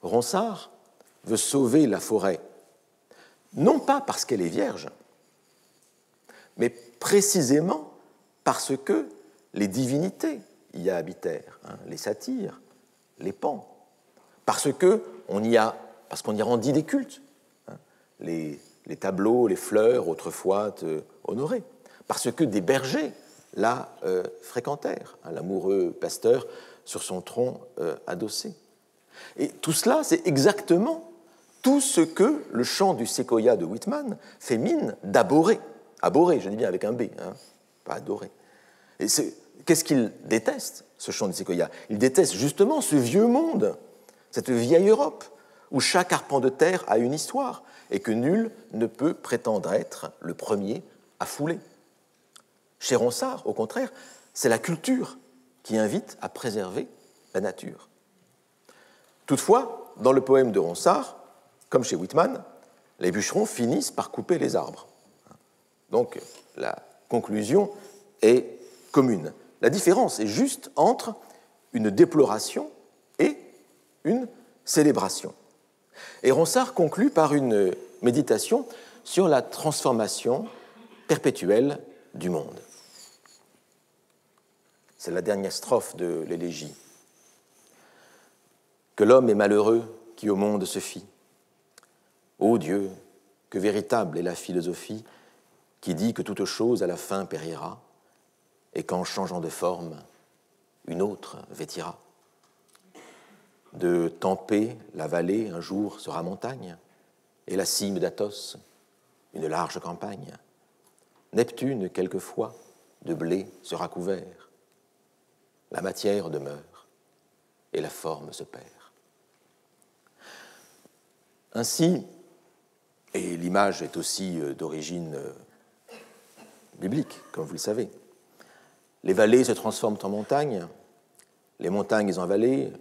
Ronsard veut sauver la forêt, non pas parce qu'elle est vierge, mais précisément parce que les divinités y habitèrent, les satyres, les pans, parce qu'on y rendit des cultes, les tableaux, les fleurs autrefois honorées, parce que des bergers la fréquentèrent, l'amoureux pasteur sur son tronc adossé. Et tout cela, c'est exactement tout ce que le chant du séquoia de Whitman fait mine d'aborer. Aborer, je dis bien avec un B, pas adorer. Et qu'est-ce qu'il déteste, ce chant du séquoia? Il déteste justement ce vieux monde, cette vieille Europe, où chaque arpent de terre a une histoire et que nul ne peut prétendre être le premier à fouler. Chez Ronsard, au contraire, c'est la culture qui invite à préserver la nature. Toutefois, dans le poème de Ronsard, comme chez Whitman, les bûcherons finissent par couper les arbres. Donc, la conclusion est commune. La différence est juste entre une déploration et une célébration. Et Ronsard conclut par une méditation sur la transformation perpétuelle du monde. C'est la dernière strophe de l'élégie. Que l'homme est malheureux qui au monde se fie. Ô Dieu, que véritable est la philosophie qui dit que toute chose à la fin périra et qu'en changeant de forme, une autre vêtira. de Tampé, la vallée, un jour sera montagne, et la cime d'Athos, une large campagne. Neptune, quelquefois, de blé sera couvert. La matière demeure, et la forme se perd. Ainsi, et l'image est aussi d'origine biblique, comme vous le savez, les vallées se transforment en montagnes, les montagnes en vallées,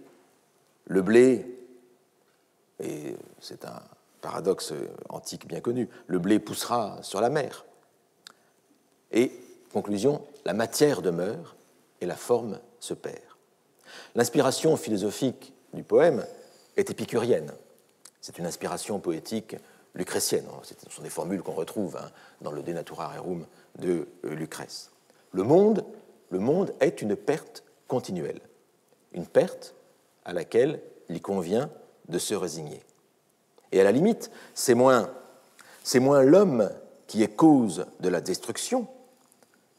le blé, et c'est un paradoxe antique bien connu, le blé poussera sur la mer. Et, conclusion, la matière demeure et la forme se perd. L'inspiration philosophique du poème est épicurienne. C'est une inspiration poétique lucrétienne. Ce sont des formules qu'on retrouve dans le De Natura Rerum de Lucrèce. Le monde est une perte continuelle, une perte à laquelle il convient de se résigner. Et à la limite, c'est moins l'homme qui est cause de la destruction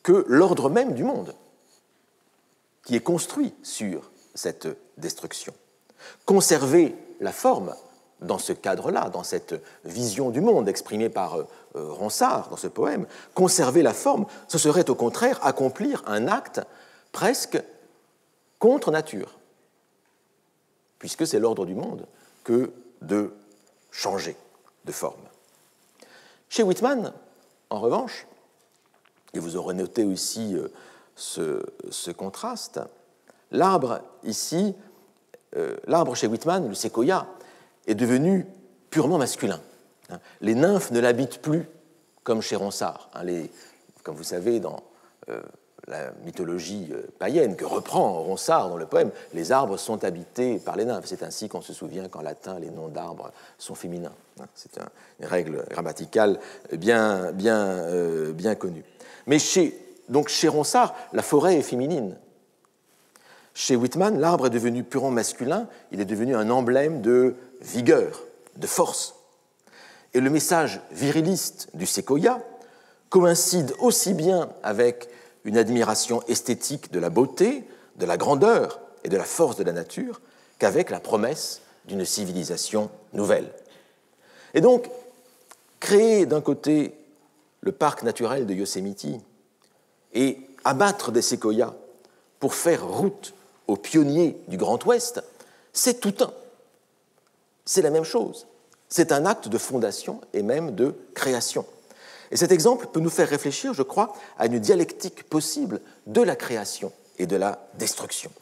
que l'ordre même du monde, qui est construit sur cette destruction. Conserver la forme dans ce cadre-là, dans cette vision du monde exprimée par Ronsard dans ce poème, conserver la forme, ce serait au contraire accomplir un acte presque contre nature, puisque c'est l'ordre du monde que de changer de forme. Chez Whitman, en revanche, et vous aurez noté aussi ce contraste, l'arbre ici, l'arbre chez Whitman, le séquoia, est devenu purement masculin. Les nymphes ne l'habitent plus comme chez Ronsard. Comme vous savez, dans la mythologie païenne que reprend Ronsard dans le poème, les arbres sont habités par les nymphes. C'est ainsi qu'on se souvient qu'en latin, les noms d'arbres sont féminins. C'est une règle grammaticale bien connue. Mais chez Ronsard, la forêt est féminine. Chez Whitman, l'arbre est devenu purement masculin, il est devenu un emblème de vigueur, de force. Et le message viriliste du séquoia coïncide aussi bien avec une admiration esthétique de la beauté, de la grandeur et de la force de la nature qu'avec la promesse d'une civilisation nouvelle. Et donc, créer d'un côté le parc naturel de Yosemite et abattre des séquoias pour faire route aux pionniers du Grand Ouest, c'est tout un. C'est la même chose. C'est un acte de fondation et même de création. Et cet exemple peut nous faire réfléchir, je crois, à une dialectique possible de la création et de la destruction.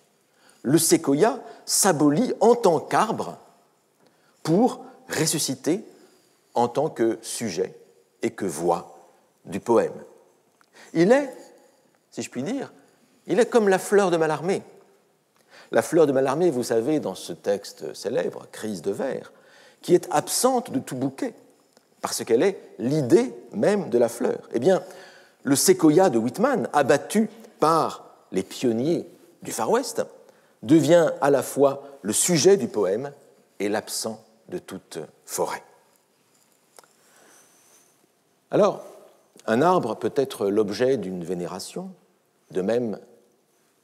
Le séquoia s'abolit en tant qu'arbre pour ressusciter en tant que sujet et que voix du poème. Il est, si je puis dire, il est comme la fleur de Mallarmé. La fleur de Mallarmé, vous savez, dans ce texte célèbre, Crise de vers, qui est absente de tout bouquet, parce qu'elle est l'idée même de la fleur. Eh bien, le séquoia de Whitman, abattu par les pionniers du Far West, devient à la fois le sujet du poème et l'absent de toute forêt. Alors, un arbre peut être l'objet d'une vénération, de même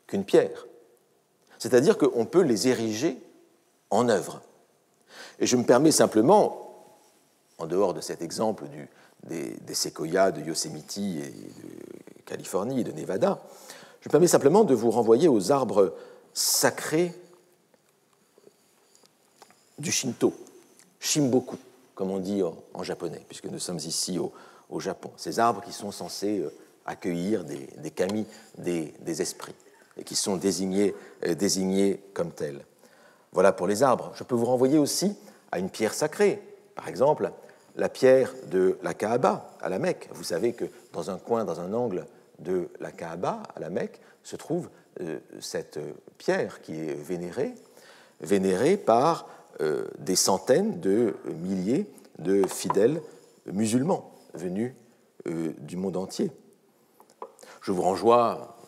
qu'une pierre. C'est-à-dire qu'on peut les ériger en œuvre. Et je me permets simplement, en dehors de cet exemple des séquoias de Yosemite et de Californie et de Nevada, je me permets simplement de vous renvoyer aux arbres sacrés du Shinto, Shimboku, comme on dit en japonais, puisque nous sommes ici au Japon. Ces arbres qui sont censés accueillir des kami, des esprits, et qui sont désignés comme tels. Voilà pour les arbres. Je peux vous renvoyer aussi à une pierre sacrée. Par exemple, la pierre de la Kaaba à la Mecque. Vous savez que dans un coin, dans un angle de la Kaaba à la Mecque, se trouve cette pierre qui est vénérée par des centaines de milliers de fidèles musulmans venus du monde entier. Je vous renvoie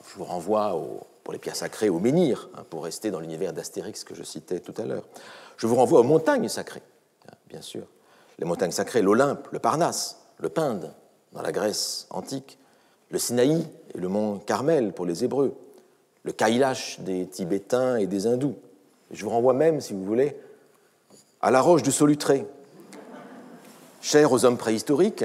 pour les pierres sacrées au menhir, pour rester dans l'univers d'Astérix que je citais tout à l'heure. Je vous renvoie aux montagnes sacrées, bien sûr. Les montagnes sacrées, l'Olympe, le Parnasse, le Pinde, dans la Grèce antique, le Sinaï et le mont Carmel pour les Hébreux, le Kailash des Tibétains et des Hindous, Je vous renvoie même, si vous voulez, à la roche du Solutré, chère aux hommes préhistoriques,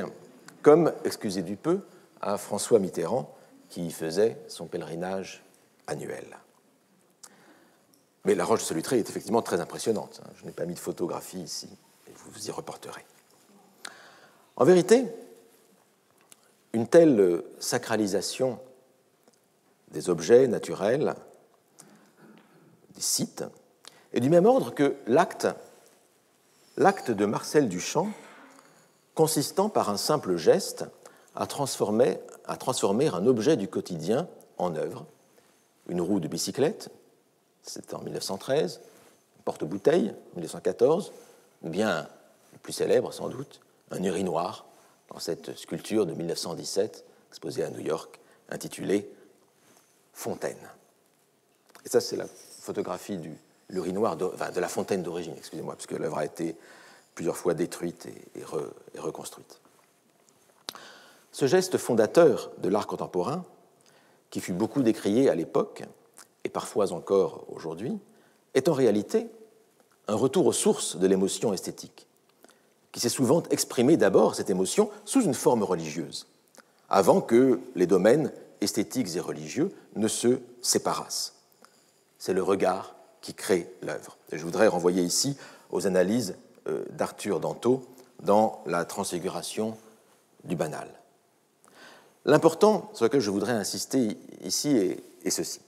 comme, excusez du peu, à François Mitterrand, qui y faisait son pèlerinage annuel. Mais la roche de Solutré est effectivement très impressionnante. Je n'ai pas mis de photographie ici, et vous y reporterez. En vérité, une telle sacralisation des objets naturels, des sites, est du même ordre que l'acte de Marcel Duchamp, consistant par un simple geste à transformer un objet du quotidien en œuvre. Une roue de bicyclette, c'était en 1913, une porte-bouteille, 1914, ou bien, le plus célèbre sans doute, un urinoir, dans cette sculpture de 1917, exposée à New York, intitulée Fontaine. Et ça, c'est la photographie de l'urinoir, de la fontaine d'origine, excusez-moi, puisque l'œuvre a été plusieurs fois détruite et reconstruite. Ce geste fondateur de l'art contemporain, qui fut beaucoup décrié à l'époque, et parfois encore aujourd'hui, est en réalité un retour aux sources de l'émotion esthétique, qui s'est souvent exprimée d'abord, cette émotion, sous une forme religieuse, avant que les domaines esthétiques et religieux ne se séparassent. C'est le regard qui crée l'œuvre. Et je voudrais renvoyer ici aux analyses d'Arthur Danto dans La transfiguration du banal. L'important sur lequel je voudrais insister ici est ceci.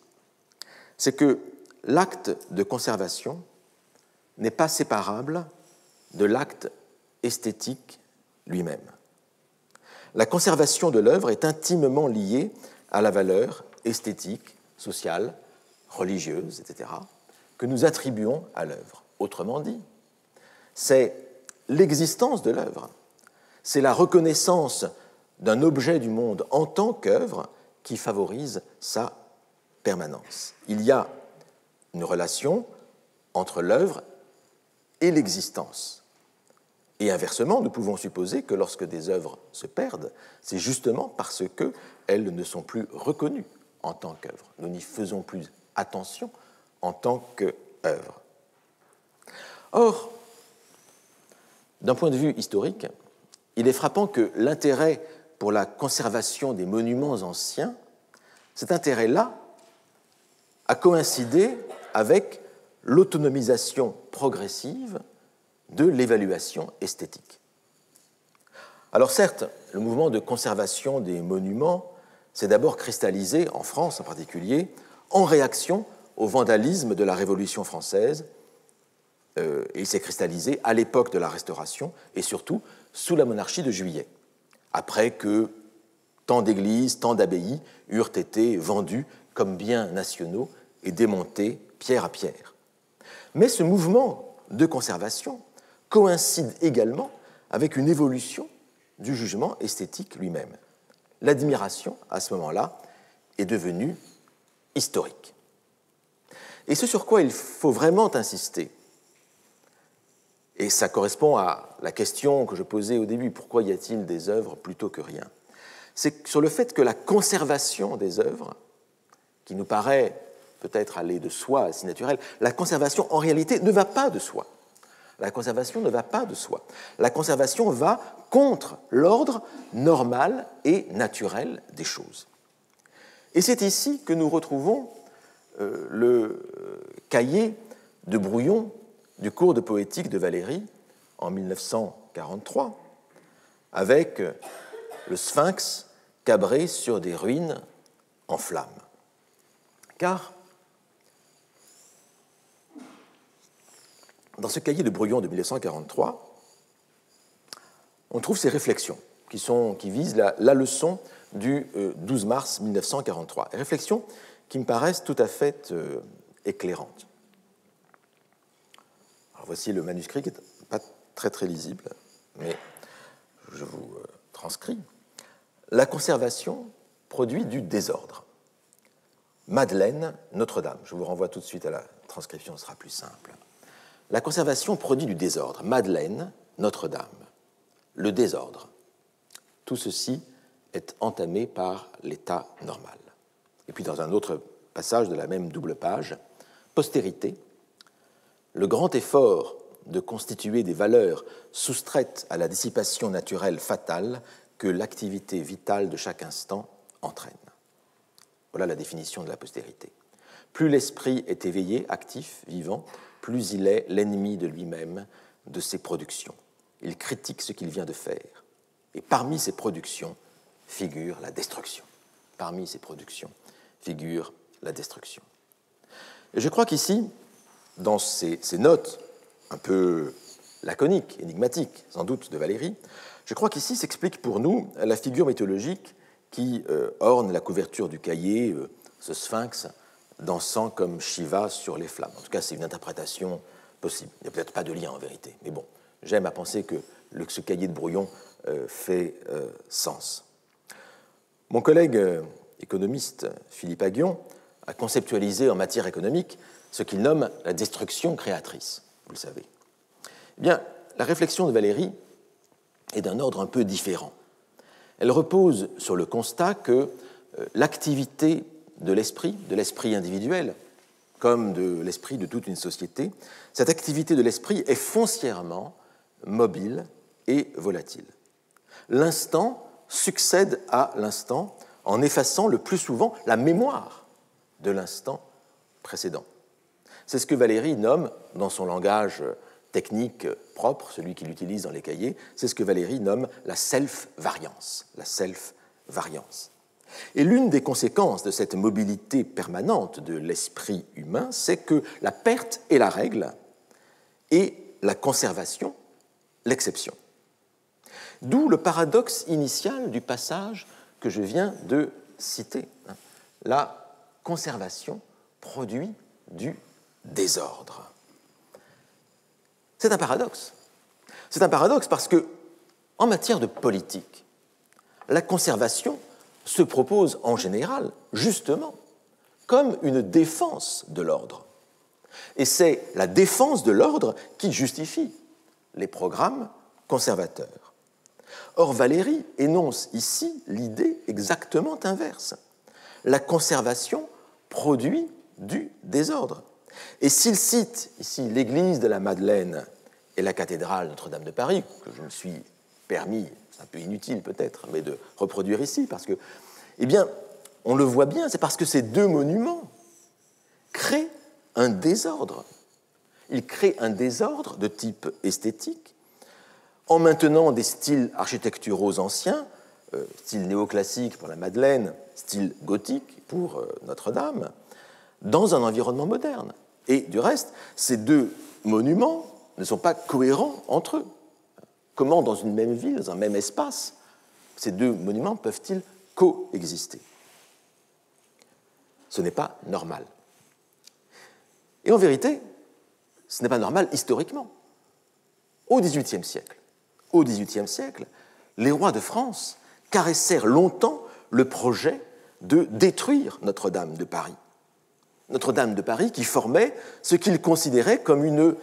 C'est que l'acte de conservation n'est pas séparable de l'acte esthétique lui-même. La conservation de l'œuvre est intimement liée à la valeur esthétique, sociale, religieuse, etc., que nous attribuons à l'œuvre. Autrement dit, c'est l'existence de l'œuvre, c'est la reconnaissance d'un objet du monde en tant qu'œuvre qui favorise sa permanence. Il y a une relation entre l'œuvre et l'existence. Et inversement, nous pouvons supposer que lorsque des œuvres se perdent, c'est justement parce qu'elles ne sont plus reconnues en tant qu'œuvre. Nous n'y faisons plus attention en tant qu'œuvre. Or, d'un point de vue historique, il est frappant que l'intérêt pour la conservation des monuments anciens, cet intérêt-là a coïncidé avec l'autonomisation progressive de l'évaluation esthétique. Alors certes, le mouvement de conservation des monuments s'est d'abord cristallisé, en France en particulier, en réaction au vandalisme de la Révolution française, et il s'est cristallisé à l'époque de la Restauration et surtout sous la monarchie de Juillet, après que tant d'églises, tant d'abbayes eurent été vendues comme biens nationaux et démontés pierre à pierre. Mais ce mouvement de conservation coïncide également avec une évolution du jugement esthétique lui-même. L'admiration, à ce moment-là, est devenue historique. Et ce sur quoi il faut vraiment insister, et ça correspond à la question que je posais au début, pourquoi y a-t-il des œuvres plutôt que rien? C'est sur le fait que la conservation des œuvres, qui nous paraît peut-être aller de soi, si naturelle, la conservation en réalité ne va pas de soi. La conservation ne va pas de soi. La conservation va contre l'ordre normal et naturel des choses. Et c'est ici que nous retrouvons le cahier de brouillon du cours de poétique de Valéry en 1943, avec le sphinx cabré sur des ruines en flammes. Car dans ce cahier de brouillon de 1943, on trouve ces réflexions qui visent la leçon du 12 mars 1943. Des réflexions qui me paraissent tout à fait éclairantes. Alors voici le manuscrit qui n'est pas très très lisible, mais je vous transcris. La conservation produit du désordre. Madeleine, Notre-Dame. Je vous renvoie tout de suite à la transcription, ce sera plus simple. La conservation produit du désordre. Madeleine, Notre-Dame. Le désordre. Tout ceci est entamé par l'état normal. Et puis dans un autre passage de la même double page, postérité, le grand effort de constituer des valeurs soustraites à la dissipation naturelle fatale que l'activité vitale de chaque instant entraîne. Voilà la définition de la postérité. Plus l'esprit est éveillé, actif, vivant, plus il est l'ennemi de lui-même, de ses productions. Il critique ce qu'il vient de faire. Et parmi ces productions figure la destruction. Parmi ces productions figure la destruction. Et je crois qu'ici, dans ces notes un peu laconiques, énigmatiques, sans doute, de Valéry, je crois qu'ici s'explique pour nous la figure mythologique qui orne la couverture du cahier, ce sphinx dansant comme Shiva sur les flammes. En tout cas, c'est une interprétation possible. Il n'y a peut-être pas de lien en vérité, mais bon, j'aime à penser que ce cahier de brouillon fait sens. Mon collègue économiste Philippe Aghion a conceptualisé en matière économique ce qu'il nomme la destruction créatrice, vous le savez. Eh bien, la réflexion de Valéry est d'un ordre un peu différent. Elle repose sur le constat que l'activité de l'esprit individuel, comme de l'esprit de toute une société, cette activité de l'esprit est foncièrement mobile et volatile. L'instant succède à l'instant en effaçant le plus souvent la mémoire de l'instant précédent. C'est ce que Valéry nomme, dans son langage technique propre, celui qu'il utilise dans les cahiers, c'est ce que Valéry nomme la self-variance. La self-variance. Et l'une des conséquences de cette mobilité permanente de l'esprit humain, c'est que la perte est la règle et la conservation l'exception. D'où le paradoxe initial du passage que je viens de citer. La conservation produit du désordre. C'est un paradoxe. C'est un paradoxe parce que, en matière de politique, la conservation se propose en général, justement, comme une défense de l'ordre. Et c'est la défense de l'ordre qui justifie les programmes conservateurs. Or, Valéry énonce ici l'idée exactement inverse. La conservation produit du désordre. Et s'il cite ici l'église de la Madeleine et la cathédrale Notre-Dame de Paris, que je me suis permis, c'est un peu inutile peut-être, mais de reproduire ici, parce que, eh bien, on le voit bien, c'est parce que ces deux monuments créent un désordre. Ils créent un désordre de type esthétique, en maintenant des styles architecturaux anciens, style néoclassique pour la Madeleine, style gothique pour Notre-Dame, dans un environnement moderne. Et du reste, ces deux monuments ne sont pas cohérents entre eux. Comment, dans une même ville, dans un même espace, ces deux monuments peuvent-ils coexister? Ce n'est pas normal. Et en vérité, ce n'est pas normal historiquement. Au XVIIIe siècle, les rois de France caressèrent longtemps le projet de détruire Notre-Dame de Paris. Notre-Dame de Paris qui formait ce qu'ils considéraient comme une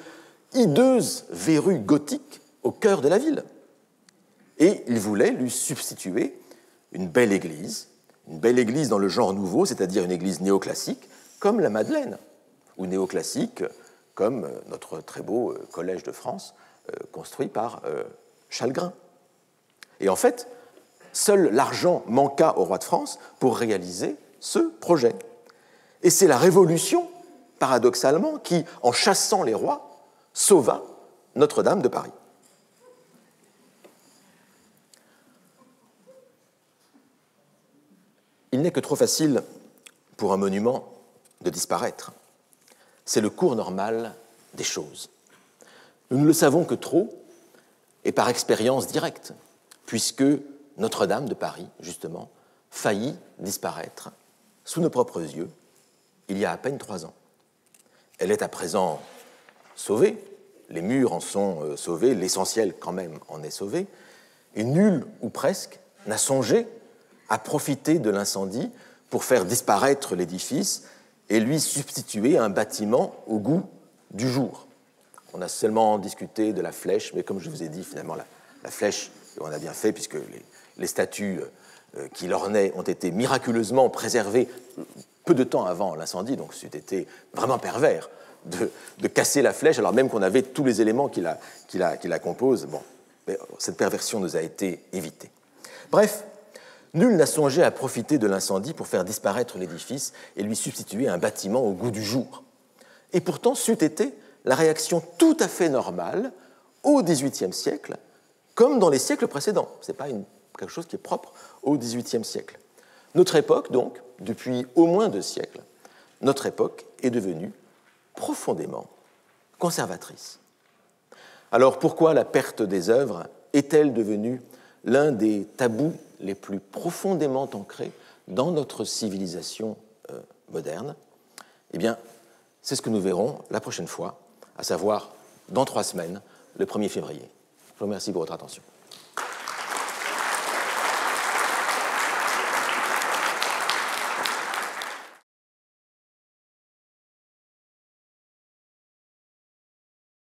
hideuse verrue gothique au cœur de la ville. Et ils voulaient lui substituer une belle église dans le genre nouveau, c'est-à-dire une église néoclassique, comme la Madeleine, ou néoclassique, comme notre très beau Collège de France, construit par Chalgrin. Et en fait, seul l'argent manqua au roi de France pour réaliser ce projet. Et c'est la Révolution, paradoxalement, qui, en chassant les rois, sauva Notre-Dame de Paris. Il n'est que trop facile pour un monument de disparaître. C'est le cours normal des choses. Nous ne le savons que trop, et par expérience directe, puisque Notre-Dame de Paris, justement, faillit disparaître sous nos propres yeux il y a à peine 3 ans. Elle est à présent sauvée, les murs en sont sauvés, l'essentiel quand même en est sauvé, et nul, ou presque, n'a songé à profiter de l'incendie pour faire disparaître l'édifice et lui substituer un bâtiment au goût du jour. On a seulement discuté de la flèche, mais comme je vous ai dit, finalement, la flèche, on a bien fait, puisque les statues qui l'ornaient ont été miraculeusement préservées peu de temps avant l'incendie, donc c'eût été vraiment pervers de casser la flèche, alors même qu'on avait tous les éléments qui la composent. Bon, mais cette perversion nous a été évitée. Bref, nul n'a songé à profiter de l'incendie pour faire disparaître l'édifice et lui substituer un bâtiment au goût du jour. Et pourtant, c'eût été la réaction tout à fait normale au XVIIIe siècle, comme dans les siècles précédents. Ce n'est pas quelque chose qui est propre au XVIIIe siècle. Notre époque, donc, depuis au moins 2 siècles, notre époque est devenue profondément conservatrice. Alors pourquoi la perte des œuvres est-elle devenue l'un des tabous les plus profondément ancrés dans notre civilisation moderne? Eh bien, c'est ce que nous verrons la prochaine fois, à savoir dans 3 semaines, le 1er février. Je vous remercie pour votre attention.